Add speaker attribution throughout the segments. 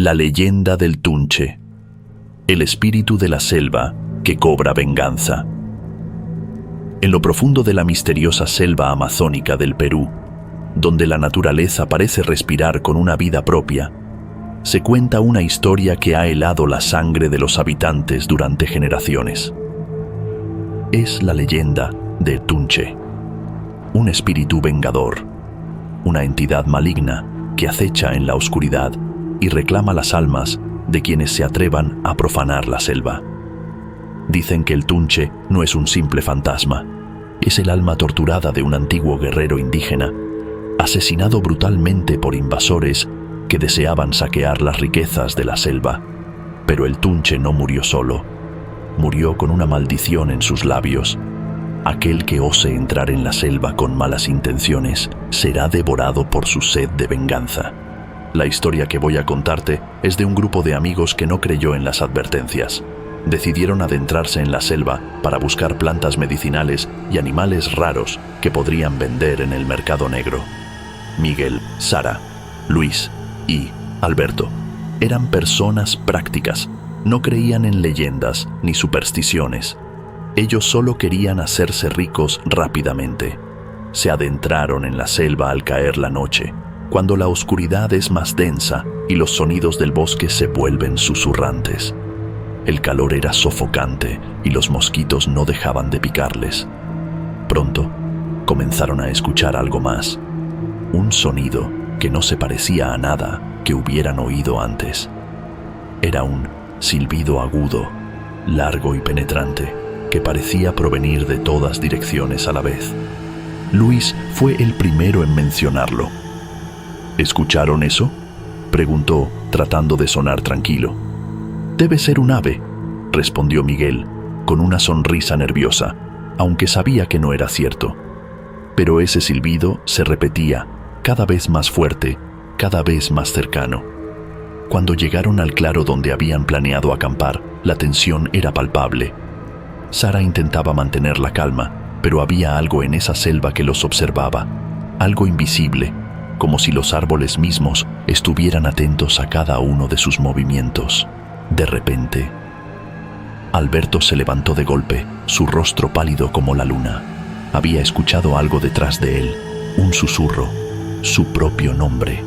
Speaker 1: La leyenda del Tunche, el espíritu de la selva que cobra venganza. En lo profundo de la misteriosa selva amazónica del Perú, donde la naturaleza parece respirar con una vida propia, se cuenta una historia que ha helado la sangre de los habitantes durante generaciones. Es la leyenda de Tunche, un espíritu vengador, una entidad maligna que acecha en la oscuridad y reclama las almas de quienes se atrevan a profanar la selva. Dicen que el Tunche no es un simple fantasma, es el alma torturada de un antiguo guerrero indígena, asesinado brutalmente por invasores que deseaban saquear las riquezas de la selva. Pero el Tunche no murió solo, murió con una maldición en sus labios. Aquel que ose entrar en la selva con malas intenciones será devorado por su sed de venganza. La historia que voy a contarte es de un grupo de amigos que no creyó en las advertencias. Decidieron adentrarse en la selva para buscar plantas medicinales y animales raros que podrían vender en el mercado negro. Miguel, Sara, Luis y Alberto eran personas prácticas, no creían en leyendas ni supersticiones. Ellos solo querían hacerse ricos rápidamente. Se adentraron en la selva al caer la noche, cuando la oscuridad es más densa y los sonidos del bosque se vuelven susurrantes. El calor era sofocante y los mosquitos no dejaban de picarles. Pronto comenzaron a escuchar algo más, un sonido que no se parecía a nada que hubieran oído antes. Era un silbido agudo, largo y penetrante, que parecía provenir de todas direcciones a la vez. Luis fue el primero en mencionarlo. ¿Escucharon eso?, preguntó, tratando de sonar tranquilo. «Debe ser un ave», respondió Miguel, con una sonrisa nerviosa, aunque sabía que no era cierto. Pero ese silbido se repetía, cada vez más fuerte, cada vez más cercano. Cuando llegaron al claro donde habían planeado acampar, la tensión era palpable. Sara intentaba mantener la calma, pero había algo en esa selva que los observaba, algo invisible, como si los árboles mismos estuvieran atentos a cada uno de sus movimientos. De repente, Alberto se levantó de golpe, su rostro pálido como la luna. Había escuchado algo detrás de él, un susurro, su propio nombre.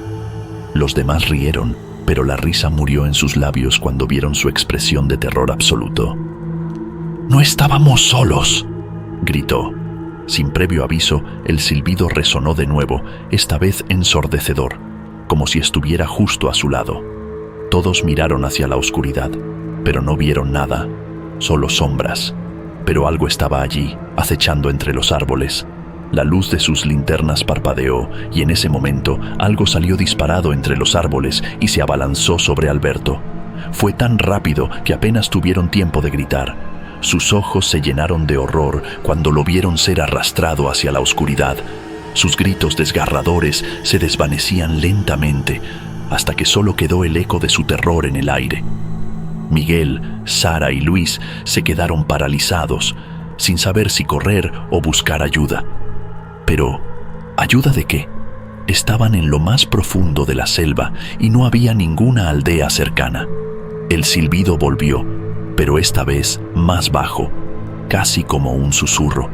Speaker 1: Los demás rieron, pero la risa murió en sus labios cuando vieron su expresión de terror absoluto. «¡No estábamos solos!», gritó. Sin previo aviso, el silbido resonó de nuevo, esta vez ensordecedor, como si estuviera justo a su lado. Todos miraron hacia la oscuridad, pero no vieron nada, solo sombras. Pero algo estaba allí, acechando entre los árboles. La luz de sus linternas parpadeó, y en ese momento algo salió disparado entre los árboles y se abalanzó sobre Alberto. Fue tan rápido que apenas tuvieron tiempo de gritar. Sus ojos se llenaron de horror cuando lo vieron ser arrastrado hacia la oscuridad. Sus gritos desgarradores se desvanecían lentamente, hasta que solo quedó el eco de su terror en el aire. Miguel, Sara y Luis se quedaron paralizados, sin saber si correr o buscar ayuda. Pero, ¿ayuda de qué? Estaban en lo más profundo de la selva y no había ninguna aldea cercana. El silbido volvió, pero esta vez más bajo, casi como un susurro.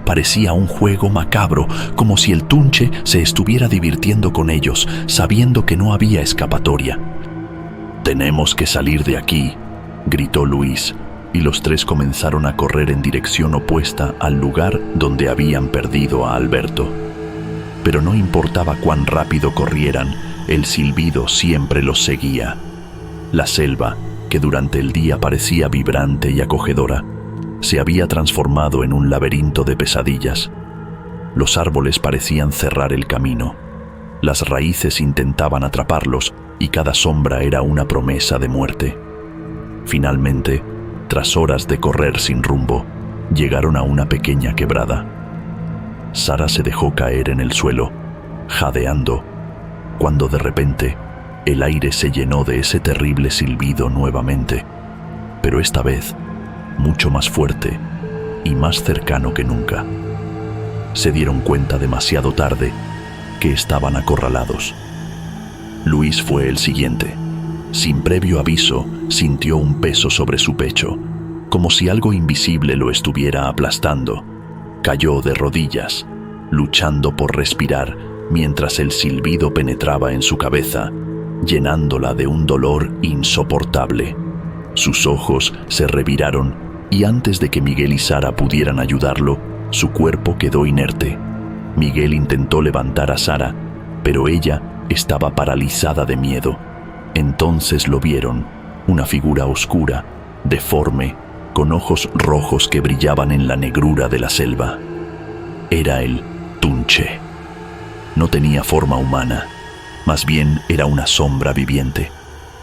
Speaker 1: Parecía un juego macabro, como si el Tunche se estuviera divirtiendo con ellos, sabiendo que no había escapatoria. «Tenemos que salir de aquí», gritó Luis, y los tres comenzaron a correr en dirección opuesta al lugar donde habían perdido a Alberto. Pero no importaba cuán rápido corrieran, el silbido siempre los seguía. La selva, que durante el día parecía vibrante y acogedora, se había transformado en un laberinto de pesadillas. Los árboles parecían cerrar el camino. Las raíces intentaban atraparlos y cada sombra era una promesa de muerte. Finalmente, tras horas de correr sin rumbo, llegaron a una pequeña quebrada. Sara se dejó caer en el suelo, jadeando, cuando de repente el aire se llenó de ese terrible silbido nuevamente, pero esta vez mucho más fuerte y más cercano que nunca. Se dieron cuenta demasiado tarde que estaban acorralados. Luis fue el siguiente. sin previo aviso, sintió un peso sobre su pecho, como si algo invisible lo estuviera aplastando. Cayó de rodillas, luchando por respirar mientras el silbido penetraba en su cabeza, llenándola de un dolor insoportable. Sus ojos se reviraron y antes de que Miguel y Sara pudieran ayudarlo, su cuerpo quedó inerte. Miguel intentó levantar a Sara, pero ella estaba paralizada de miedo. Entonces lo vieron, una figura oscura, deforme, con ojos rojos que brillaban en la negrura de la selva. Era el Tunche. No tenía forma humana, más bien era una sombra viviente,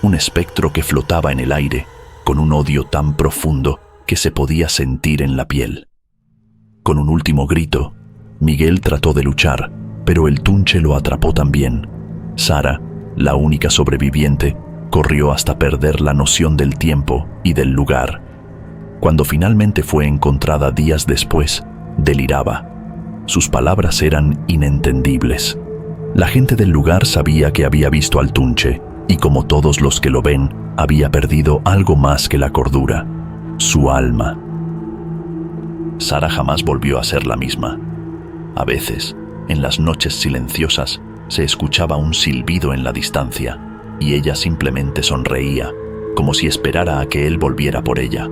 Speaker 1: un espectro que flotaba en el aire, con un odio tan profundo que se podía sentir en la piel. Con un último grito, Miguel trató de luchar, pero el Tunche lo atrapó también. Sara, la única sobreviviente, corrió hasta perder la noción del tiempo y del lugar. Cuando finalmente fue encontrada días después, deliraba. Sus palabras eran inentendibles. La gente del lugar sabía que había visto al Tunche, y como todos los que lo ven, había perdido algo más que la cordura, su alma. Sara jamás volvió a ser la misma. A veces, en las noches silenciosas, se escuchaba un silbido en la distancia, y ella simplemente sonreía, como si esperara a que él volviera por ella.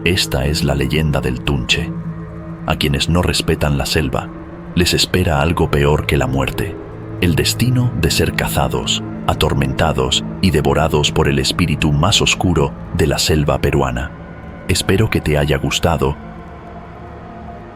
Speaker 1: Esta es la leyenda del Tunche. A quienes no respetan la selva, les espera algo peor que la muerte, el destino de ser cazados, atormentados y devorados por el espíritu más oscuro de la selva peruana. Espero que te haya gustado